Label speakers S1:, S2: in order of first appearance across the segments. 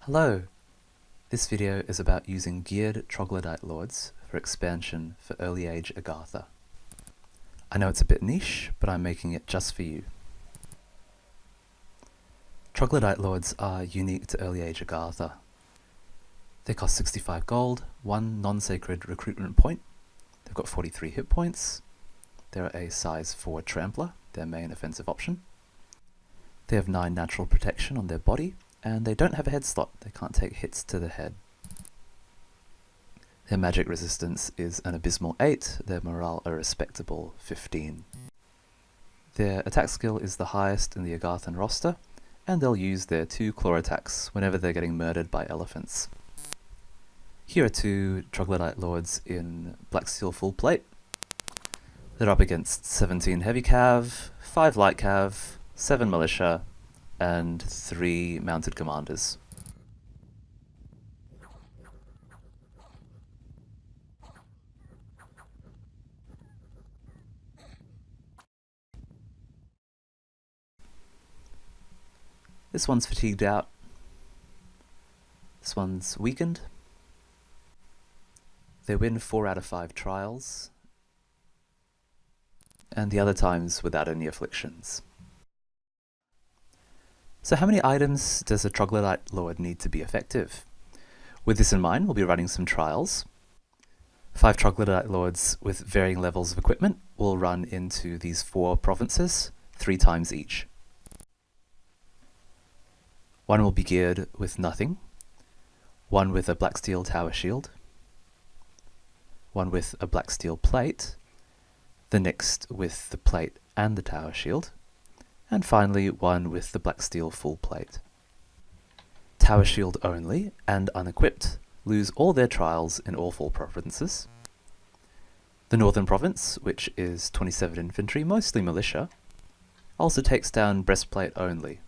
S1: Hello! This video is about using geared Troglodyte Lords for expansion for early age Agartha. I know it's a bit niche, but I'm making it just for you. Troglodyte Lords are unique to early age Agartha. They cost 65 gold, 1 non-sacred recruitment point, they've got 43 hit points, they're a size 4 trampler, their main offensive option. They have 9 natural protection on their body, and they don't have a head slot, they can't take hits to the head. Their magic resistance is an abysmal 8, their morale a respectable 15. Their attack skill is the highest in the Agarthan roster, and they'll use their 2 claw attacks whenever they're getting murdered by elephants. Here are 2 Troglodyte Lords in Blacksteel Full Plate. They're up against 17 heavy cav, 5 light cav, 7 militia, and 3 mounted commanders. This one's fatigued out. This one's weakened. They win 4 out of 5 trials, and the other times without any afflictions. So how many items does a Troglodyte Lord need to be effective? With this in mind, we'll be running some trials. 5 Troglodyte Lords with varying levels of equipment will run into these 4 provinces 3 times each. One will be geared with nothing, one with a Blacksteel Tower Shield, one with a Blacksteel Plate, the next with the Plate and the Tower Shield, and finally one with the Blacksteel Full Plate. Tower Shield only and unequipped lose all their trials in all 4 provinces. The Northern Province, which is 27 infantry, mostly militia, also takes down Breastplate only.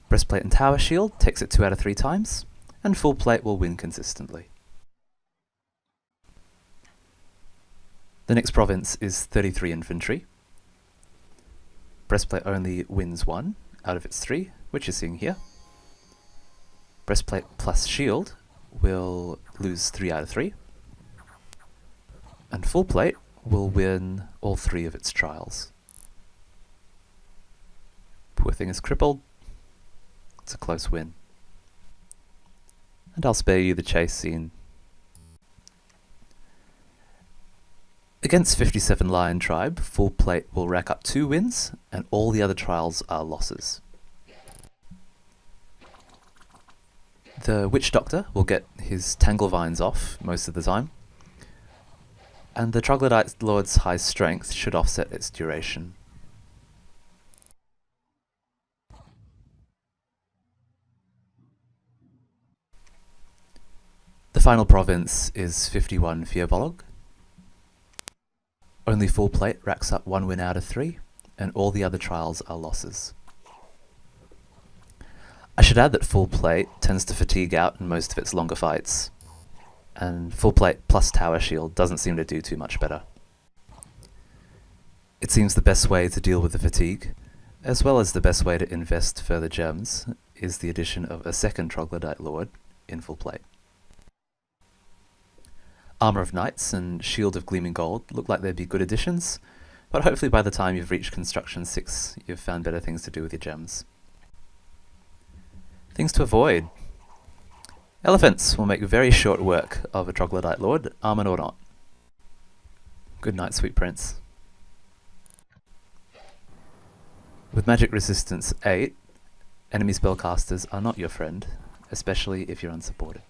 S1: Breastplate and Tower Shield takes it 2 out of 3 times, and Full Plate will win consistently. The next province is 33 infantry. Breastplate only wins 1 out of its 3, which you're seeing here. Breastplate plus Shield will lose 3 out of 3. And Full Plate will win all 3 of its trials. Poor thing is crippled. It's a close win. And I'll spare you the chase scene. Against 57 Lion Tribe, Full Plate will rack up 2 wins, and all the other trials are losses. The Witch Doctor will get his Tangle Vines off most of the time, and the Troglodyte Lord's high strength should offset its duration. The final province is 51 Fierbolg. Only Full Plate racks up 1 win out of 3, and all the other trials are losses. I should add that Full Plate tends to fatigue out in most of its longer fights, and Full Plate plus Tower Shield doesn't seem to do too much better. It seems the best way to deal with the fatigue, as well as the best way to invest further gems, is the addition of a second Troglodyte Lord in Full Plate. Armour of Knights and Shield of Gleaming Gold look like they'd be good additions, but hopefully by the time you've reached Construction 6, you've found better things to do with your gems. Things to avoid. Elephants will make very short work of a Troglodyte Lord, armoured or not. Good night, sweet prince. With magic resistance 8, enemy spellcasters are not your friend, especially if you're unsupported.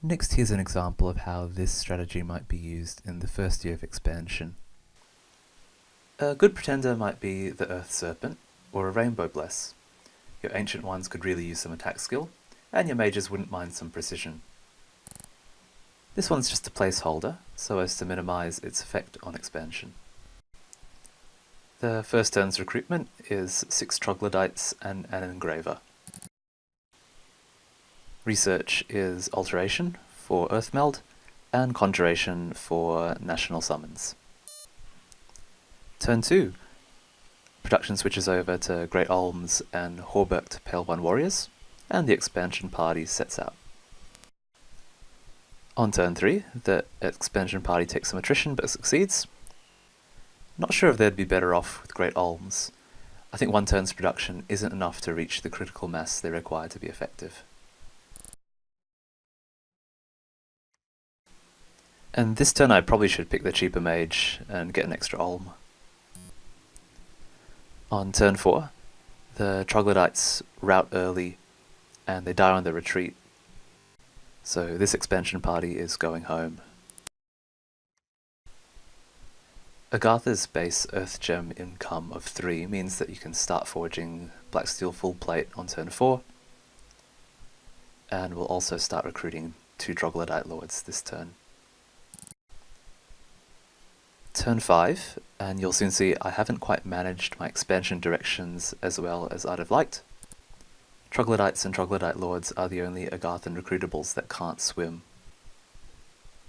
S1: Next, here's an example of how this strategy might be used in the first year of expansion. A good pretender might be the Earth Serpent, or a Rainbow Bless. Your ancient ones could really use some attack skill, and your mages wouldn't mind some precision. This one's just a placeholder, so as to minimise its effect on expansion. The first turn's recruitment is 6 Troglodytes and an Engraver. Research is Alteration for Earthmeld, and Conjuration for National Summons. Turn 2. Production switches over to Great Olms and Horberked Pale One warriors, and the expansion party sets out. On turn 3, the expansion party takes some attrition but succeeds. Not sure if they'd be better off with Great Olms. I think one turn's production isn't enough to reach the critical mass they require to be effective. And this turn I probably should pick the cheaper mage and get an extra Olm. On turn 4, the Troglodytes rout early and they die on the retreat. So this expansion party is going home. Agartha's base Earth Gem income of 3 means that you can start forging Blacksteel Full Plate on turn 4, and we'll also start recruiting 2 Troglodyte Lords this turn. Turn 5, and you'll soon see I haven't quite managed my expansion directions as well as I'd have liked. Troglodytes and Troglodyte Lords are the only Agarthan recruitables that can't swim.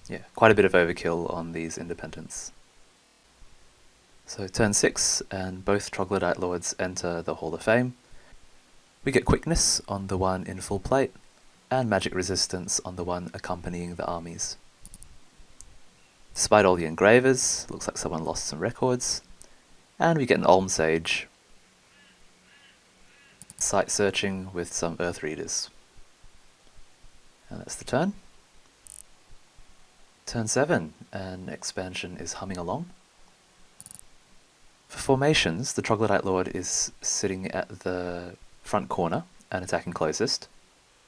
S1: Yeah, quite a bit of overkill on these independents. So turn 6, and both Troglodyte Lords enter the Hall of Fame. We get quickness on the one in full plate, and magic resistance on the one accompanying the armies. Despite all the engravers, looks like someone lost some records, and we get an Olm Sage. Site searching with some Earth Readers. And that's the turn. Turn 7, and expansion is humming along. For formations, the Troglodyte Lord is sitting at the front corner and attacking closest.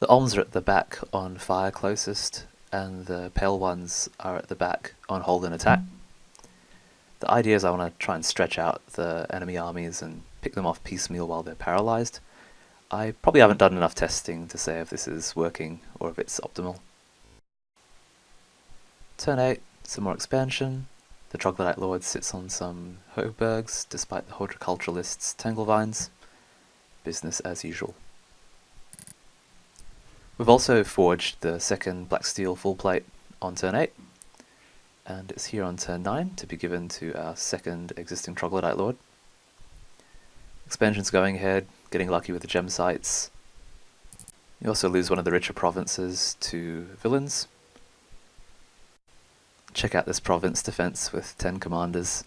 S1: The Olms are at the back on fire closest, and the pale ones are at the back on hold and attack. The idea is I want to try and stretch out the enemy armies and pick them off piecemeal while they're paralysed. I probably haven't done enough testing to say if this is working or if it's optimal. Turn 8, some more expansion. The Troglodyte Lord sits on some Hobergs despite the horticulturalist's tanglevines. Business as usual. We've also forged the second Blacksteel Full Plate on turn 8, and it's here on turn 9 to be given to our second existing Troglodyte Lord. Expansion's going ahead, getting lucky with the gem sites. You also lose one of the richer provinces to villains. Check out this province defense with 10 commanders.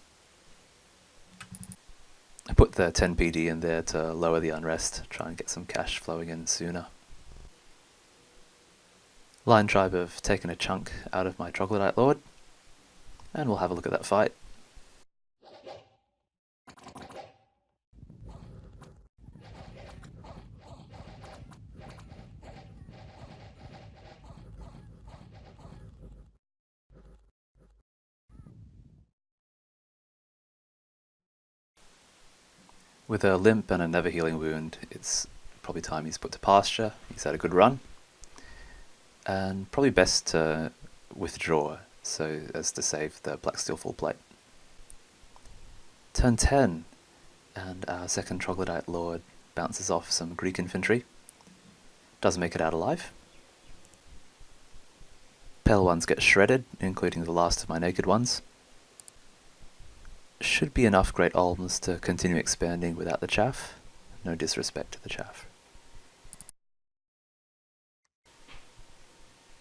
S1: I put the 10 PD in there to lower the unrest, try and get some cash flowing in sooner. Lion Tribe have taken a chunk out of my Troglodyte Lord, and we'll have a look at that fight. With a limp and a never healing wound, it's probably time he's put to pasture. He's had a good run. And probably best to withdraw so as to save the Blacksteel Full Plate. Turn 10, and our second Troglodyte Lord bounces off some Greek infantry. Doesn't make it out alive. Pale ones get shredded, including the last of my naked ones. Should be enough Great Olms to continue expanding without the chaff. No disrespect to the chaff.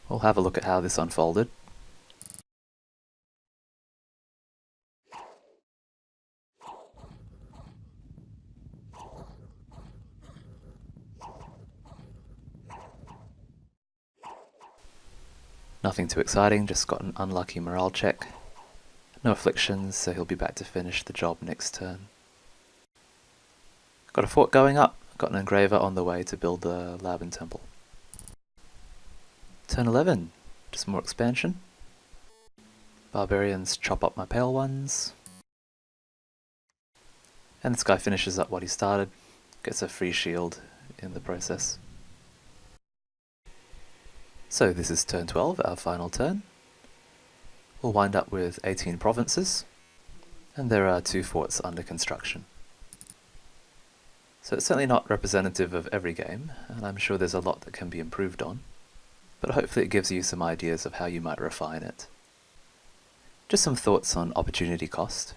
S1: We'll have a look at how this unfolded. Nothing too exciting, just got an unlucky morale check. No afflictions, so he'll be back to finish the job next turn. Got a fort going up, got an engraver on the way to build the lab and temple. Turn 11, just more expansion. Barbarians chop up my pale ones. And this guy finishes up what he started, gets a free shield in the process. So this is turn 12, our final turn. We'll wind up with 18 provinces, and there are 2 forts under construction. So it's certainly not representative of every game, and I'm sure there's a lot that can be improved on, but hopefully it gives you some ideas of how you might refine it. Just some thoughts on opportunity cost.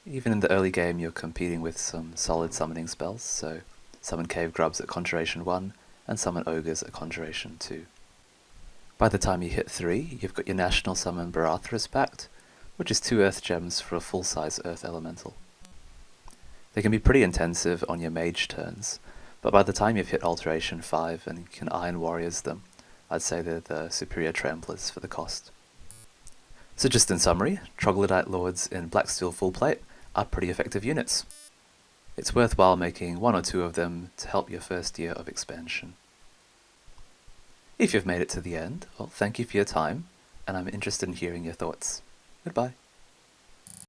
S1: Even in the early game you're competing with some solid summoning spells, so summon Cave Grubs at Conjuration 1 and summon Ogres at Conjuration 2. By the time you hit 3, you've got your national summon Barathras backed, which is 2 Earth Gems for a full-size Earth Elemental. They can be pretty intensive on your mage turns, but by the time you've hit Alteration 5 and you can Iron Warriors them, I'd say they're the superior tramplers for the cost. So just in summary, Troglodyte Lords in Blacksteel Full Plate are pretty effective units. It's worthwhile making 1 or 2 of them to help your first year of expansion. If you've made it to the end, well, thank you for your time, and I'm interested in hearing your thoughts. Goodbye.